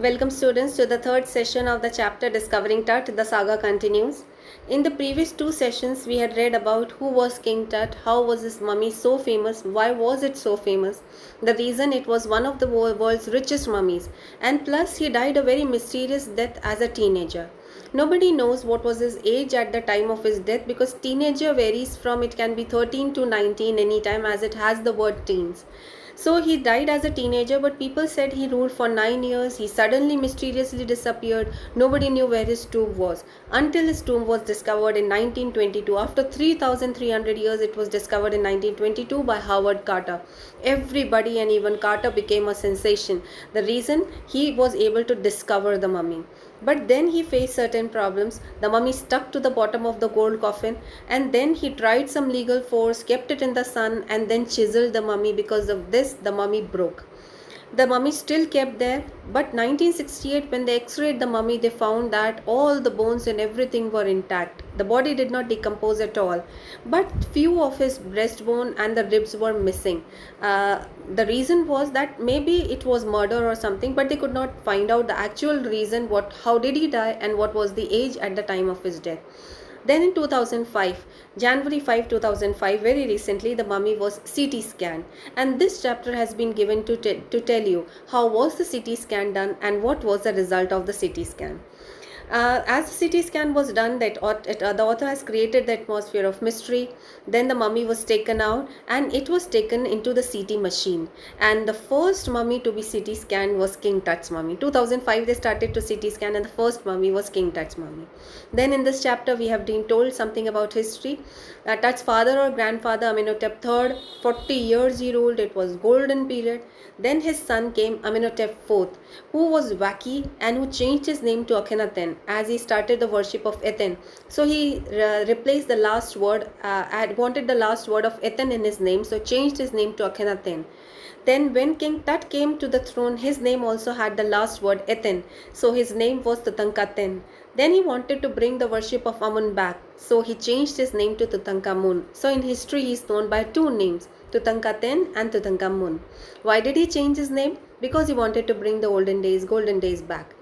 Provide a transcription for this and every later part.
Welcome students to the third session of the chapter Discovering Tut. The saga continues. In the previous two sessions we had read about who was King Tut, how was his mummy so famous, why was it so famous, the reason it was one of the world's richest mummies, and plus he died a very mysterious death as a teenager. Nobody knows what was his age at the time of his death because teenager varies from it can be 13 to 19 anytime as it has the word teens. So he died as a teenager, but people said he ruled for 9 years. He suddenly mysteriously disappeared. Nobody knew where his tomb was until his tomb was discovered in 1922. After 3,300 years, it was discovered in 1922 by Howard Carter. Everybody and even Carter became a sensation. The reason he was able to discover the mummy. But then he faced certain problems. The mummy stuck to the bottom of the gold coffin, and then he tried some legal force, kept it in the sun, and then chiseled the mummy. Because of this, the mummy broke. The mummy still kept there, but 1968 when they x-rayed the mummy, they found that all the bones and everything were intact. The body did not decompose at all, but few of his breastbone and the ribs were missing. The reason was that maybe it was murder or something, but they could not find out the actual reason, how did he die and what was the age at the time of his death. Then in 2005, January 5, 2005, very recently, the mummy was CT scanned. And this chapter has been given to tell you how was the CT scan done and what was the result of the CT scan. As the CT scan was done, the author has created the atmosphere of mystery. Then the mummy was taken out and it was taken into the CT machine. And the first mummy to be CT scanned was King Tut's mummy. 2005 they started to CT scan and the first mummy was King Tut's mummy. Then in this chapter we have been told something about history. Tut's father or grandfather Amenhotep III, 40 years he ruled. It was golden period. Then his son came Amenhotep IV, who was wacky and who changed his name to Akhenaten as he started the worship of Aten. So he replaced the last word, wanted the last word of Aten in his name, so changed his name to Akhenaten. Then when King Tut came to the throne, his name also had the last word Aten, so his name was Tutankhaten. Then he wanted to bring the worship of Amun back, so he changed his name to Tutankhamun. So in history he is known by two names, Tutankhaten and Tutankhamun. Why did he change his name? Because he wanted to bring the golden days back.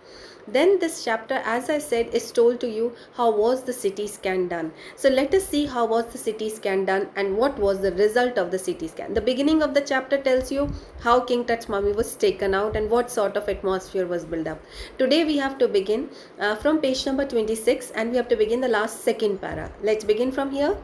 Then this chapter, as I said, is told to you how was the CT scan done. So let us see how was the CT scan done and what was the result of the CT scan. The beginning of the chapter tells you how King Tut's mummy was taken out and what sort of atmosphere was built up. Today we have to begin from page number 26 and we have to begin the last second para. Let's begin from here.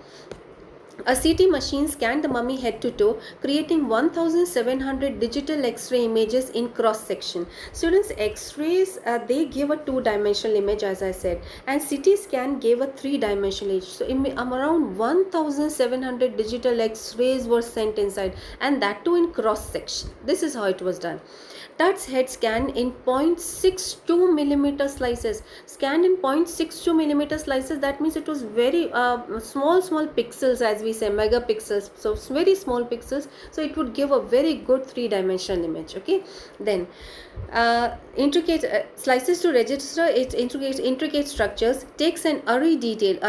A CT machine scanned the mummy head to toe, creating 1700 digital X-ray images in cross-section. Students, X-rays, they give a two-dimensional image as I said, and CT scan gave a three-dimensional image. So around 1700 digital X-rays were sent inside, and that too in cross-section. This is how it was done. Tut's head scanned in 0.62 millimeter slices. Scanned in 0.62 millimeter slices, that means it was very small pixels, as we say, megapixels. So very small pixels. So it would give a very good three-dimensional image. Okay. Then intricate slices to register its intricate structures takes an Uri detail.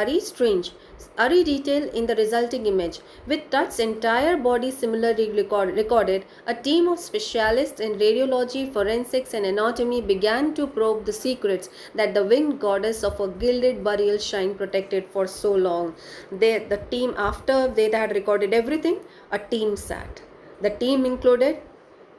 Uri detail in the resulting image. With Tut's entire body similarly recorded, a team of specialists in radiology, forensics and anatomy began to probe the secrets that the winged goddess of a gilded burial shrine protected for so long. The team, after they had recorded everything, a team sat. The team included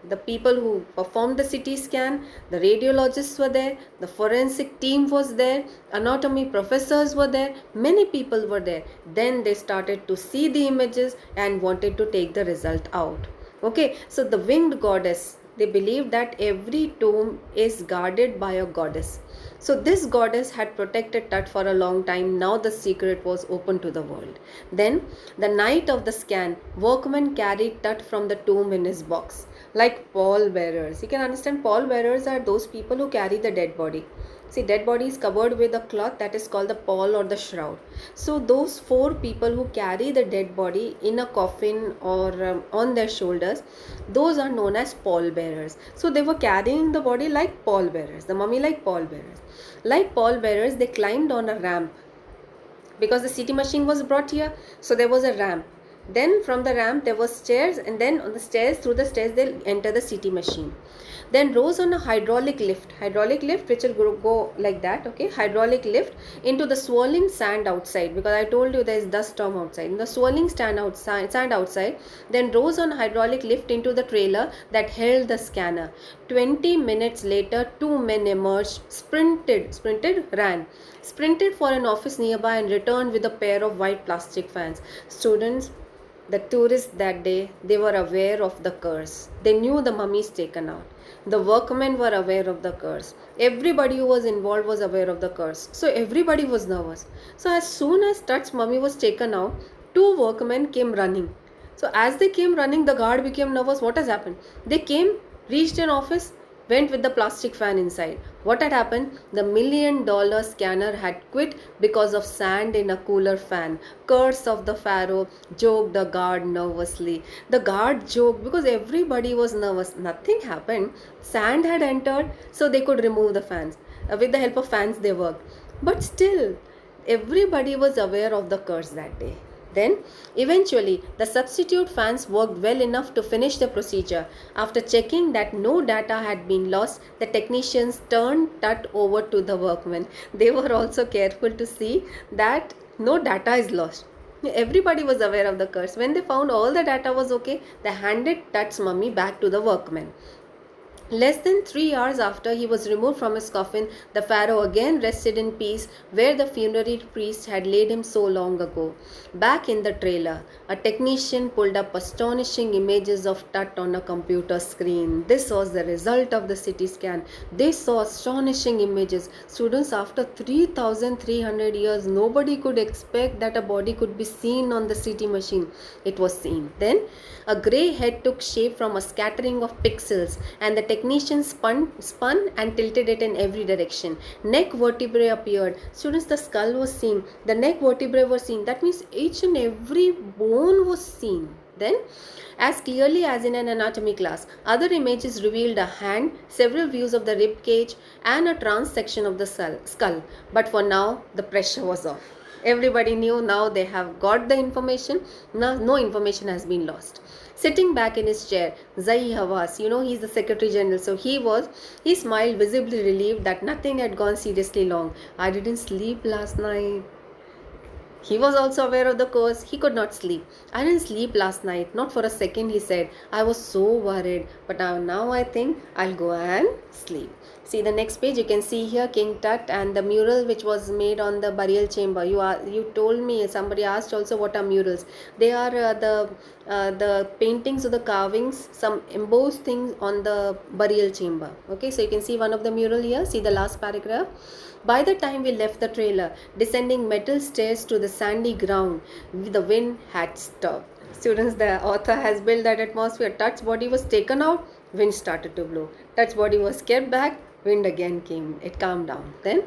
the people who performed the CT scan, the radiologists were there, the forensic team was there, anatomy professors were there, many people were there. Then they started to see the images and wanted to take the result out. Okay, so the winged goddess, they believed that every tomb is guarded by a goddess. So this goddess had protected Tut for a long time. Now the secret was open to the world. Then, the night of the scan, workmen carried Tut from the tomb in his box, like pallbearers. You can understand, pallbearers are those people who carry the dead body. See, dead body is covered with a cloth that is called the pall or the shroud. So those four people who carry the dead body in a coffin or on their shoulders, those are known as pallbearers. So they were carrying the body like pallbearers, the mummy like pallbearers. Like pallbearers, they climbed on a ramp because the CT machine was brought here. So there was a ramp. Then from the ramp there were stairs, and then on the stairs, through the stairs, they'll enter the CT machine. then rose on a hydraulic lift which will go like that, okay, hydraulic lift into the swirling sand outside, because I told you there is dust storm outside. In the swirling sand outside, then rose on hydraulic lift into the trailer that held the scanner. 20 minutes later, two men emerged, sprinted for an office nearby and returned with a pair of white plastic fans. Students, the tourists that day, they were aware of the curse. They knew the mummy is taken out. The workmen were aware of the curse. Everybody who was involved was aware of the curse. So everybody was nervous. So as soon as Tut's mummy was taken out, two workmen came running. So as they came running, the guard became nervous. What has happened? They came, reached an office, went with the plastic fan inside. What had happened? The $1 million scanner had quit because of sand in a cooler fan. Curse of the pharaoh, joked the guard nervously. The guard joked because everybody was nervous. Nothing happened. Sand had entered, so they could remove the fans. With the help of fans, they worked. But still, everybody was aware of the curse that day. Then, eventually, the substitute fans worked well enough to finish the procedure. After checking that no data had been lost, the technicians turned Tut over to the workmen. They were also careful to see that no data is lost. Everybody was aware of the curse. When they found all the data was okay, they handed Tut's mummy back to the workmen. Less than 3 hours after he was removed from his coffin, the pharaoh again rested in peace where the funerary priest had laid him so long ago. Back in the trailer, a technician pulled up astonishing images of Tut on a computer screen. This was the result of the CT scan. They saw astonishing images. Students, after 3,300 years, nobody could expect that a body could be seen on the CT machine. It was seen. Then, a grey head took shape from a scattering of pixels, and the technician spun and tilted it in every direction. Neck vertebrae appeared. Students, the skull was seen. The neck vertebrae were seen. That means each and every bone was seen. Then, as clearly as in an anatomy class, other images revealed a hand, several views of the rib cage, and a trans section of the skull. But for now, the pressure was off. Everybody knew now they have got the information. No information has been lost. Sitting back in his chair, Zahi Hawass, he's the Secretary General, so he smiled, visibly relieved that nothing had gone seriously wrong. I didn't sleep last night. He was also aware of the curse. He could not sleep. I didn't sleep last night, not for a second, he said. I was so worried, but now I think I'll go and sleep. See the next page, you can see here King Tut and the mural which was made on the burial chamber. You told me, somebody asked also what are murals. They are the paintings or the carvings, some embossed things on the burial chamber. Okay, so you can see one of the mural here. See the last paragraph. By the time we left the trailer, descending metal stairs to the sandy ground, the wind had stopped. Students, the author has built that atmosphere. Tut's body was taken out, wind started to blow. Tut's body was kept back, wind again came. It calmed down. Then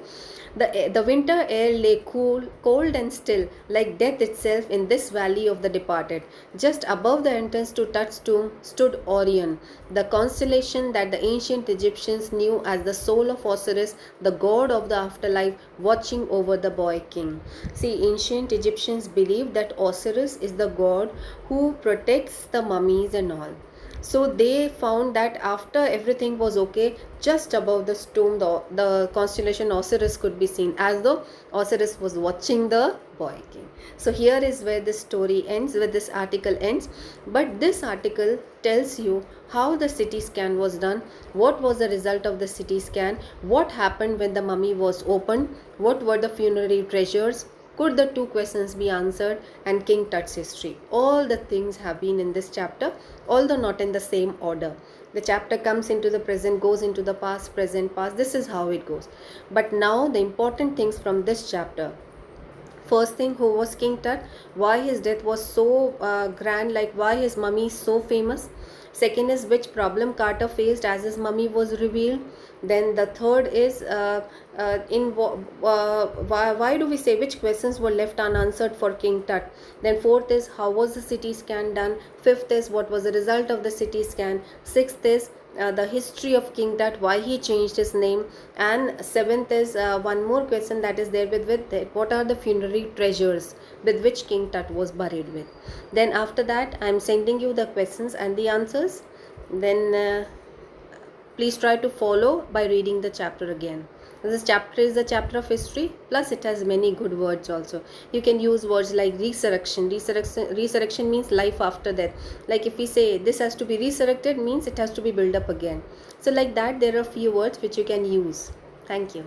the winter air lay cold and still, like death itself in this valley of the departed. Just above the entrance to Tut's tomb stood Orion, the constellation that the ancient Egyptians knew as the soul of Osiris, the god of the afterlife, watching over the boy king. See, ancient Egyptians believed that Osiris is the god who protects the mummies and all. So they found that after everything was okay, just above the tomb, the constellation Osiris could be seen, as though Osiris was watching the boy king. So here is where this story ends, where this article ends. But this article tells you how the CT scan was done, what was the result of the CT scan, what happened when the mummy was opened, what were the funerary treasures, could the two questions be answered, and King Tut's history. All the things have been in this chapter, although not in the same order. The chapter comes into the present, goes into the past, present, past. This is how it goes. But now the important things from this chapter. First thing, who was King Tut? Why his death was so grand, like why his mummy is so famous? Second is which problem Carter faced as his mummy was revealed. Then the third is why do we say which questions were left unanswered for King Tut. Then fourth is how was the CT scan done. Fifth is what was the result of the CT scan. Sixth is the history of King Tut, why he changed his name. And seventh is one more question that is there with what are the funerary treasures with which King Tut was buried with. Then after that I am sending you the questions and the answers. Then Please try to follow by reading the chapter again. This chapter is a chapter of history, plus it has many good words also. You can use words like resurrection. Resurrection means life after death. Like if we say this has to be resurrected, means it has to be built up again. So like that, there are few words which you can use. Thank you.